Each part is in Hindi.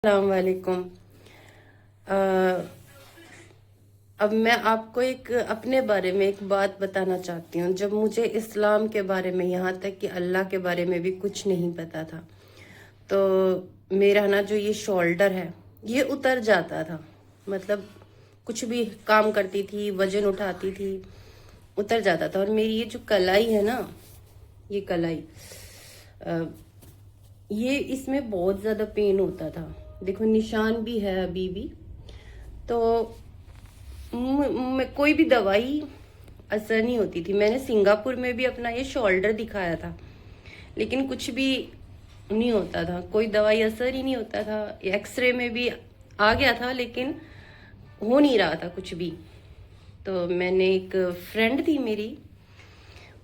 अस्सलाम वालेकुम। अब मैं आपको एक अपने बारे में एक बात बताना चाहती हूँ। जब मुझे इस्लाम के बारे में, यहाँ तक कि अल्लाह के बारे में भी कुछ नहीं पता था, तो मेरा ना जो ये शोल्डर है ये उतर जाता था। मतलब कुछ भी काम करती थी, वजन उठाती थी, उतर जाता था। और मेरी ये जो कलाई है ना, ये कलाई, ये इसमें बहुत ज़्यादा पेन होता था। देखो निशान भी है अभी भी। तो कोई भी दवाई असर नहीं होती थी। मैंने सिंगापुर में भी अपना ये शोल्डर दिखाया था, लेकिन कुछ भी नहीं होता था, कोई दवाई असर ही नहीं होता था। एक्सरे में भी आ गया था, लेकिन हो नहीं रहा था कुछ भी। तो मैंने, एक फ्रेंड थी मेरी,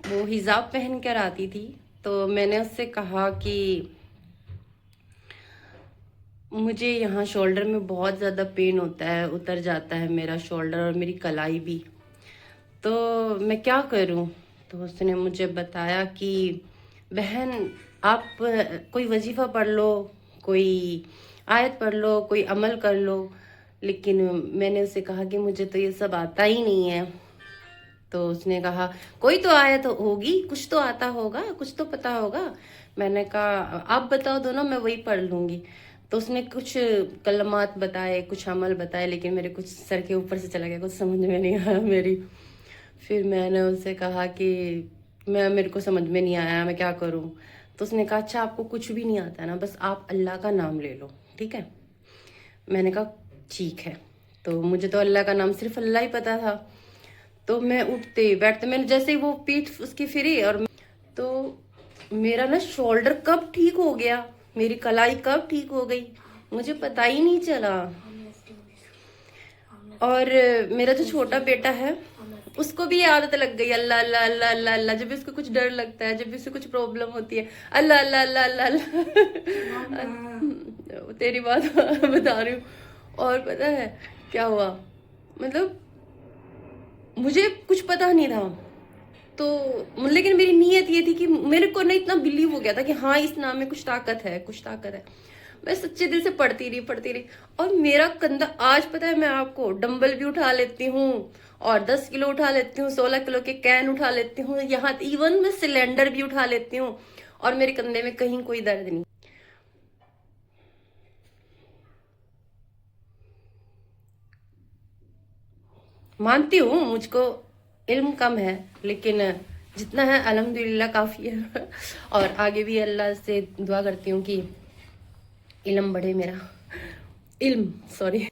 वो हिजाब पहन कर आती थी, तो मैंने उससे कहा कि मुझे यहाँ शोल्डर में बहुत ज़्यादा पेन होता है, उतर जाता है मेरा शोल्डर और मेरी कलाई भी, तो मैं क्या करूँ। तो उसने मुझे बताया कि बहन, आप कोई वजीफ़ा पढ़ लो, कोई आयत पढ़ लो, कोई अमल कर लो। लेकिन मैंने उसे कहा कि मुझे तो ये सब आता ही नहीं है। तो उसने कहा कोई तो आयत होगी, कुछ तो आता होगा, कुछ तो पता होगा। मैंने कहा आप बताओ दो ना, मैं वही पढ़ लूँगी। तो उसने कुछ कलमात बताए, कुछ अमल बताए, लेकिन मेरे कुछ सर के ऊपर से चला गया, कुछ समझ में नहीं आया मेरी। फिर मैंने उससे कहा कि मेरे को समझ में नहीं आया, मैं क्या करूं। तो उसने कहा अच्छा आपको कुछ भी नहीं आता ना, बस आप अल्लाह का नाम ले लो, ठीक है। मैंने कहा ठीक है। तो मुझे तो अल्लाह का नाम सिर्फ अल्लाह ही पता था। तो मैं उठते बैठते, मैंने जैसे ही वो पीठ उसकी फिरी, और तो मेरा ना शोल्डर कब ठीक हो गया, मेरी कलाई कब ठीक हो गई, मुझे पता ही नहीं चला। और मेरा जो छोटा बेटा है, उसको भी ये आदत लग गई, अल्लाह अल्लाह अल्लाह अल्लाह अल्लाह। जब भी उसको कुछ डर लगता है, जब भी उसे कुछ प्रॉब्लम होती है, अल्लाह अल्लाह अल्लाह अल्लाह अल्लाह। तेरी बात बता रही हूँ। और पता है क्या हुआ, मतलब मुझे कुछ पता नहीं था। तो लेकिन मेरी नीयत ये थी कि मेरे को ना इतना बिलीव हो गया था कि हाँ इस नाम में कुछ ताकत है, कुछ ताकत है। मैं सच्चे दिल से पढ़ती रही। और मेरा कंधा, आज पता है मैं आपको डंबल भी उठा लेती हूँ, और 10 किलो उठा लेती हूँ, 16 किलो के कैन उठा लेती हूँ, यहाँ इवन मैं सिलेंडर भी उठा लेती हूँ, और मेरे कंधे में कहीं कोई दर्द नहीं। मानती हूँ मुझको इल्म कम है, लेकिन जितना है अल्हम्दुलिल्लाह काफ़ी है। और आगे भी अल्लाह से दुआ करती हूँ कि इल्म बढ़े मेरा, इल्म, सॉरी।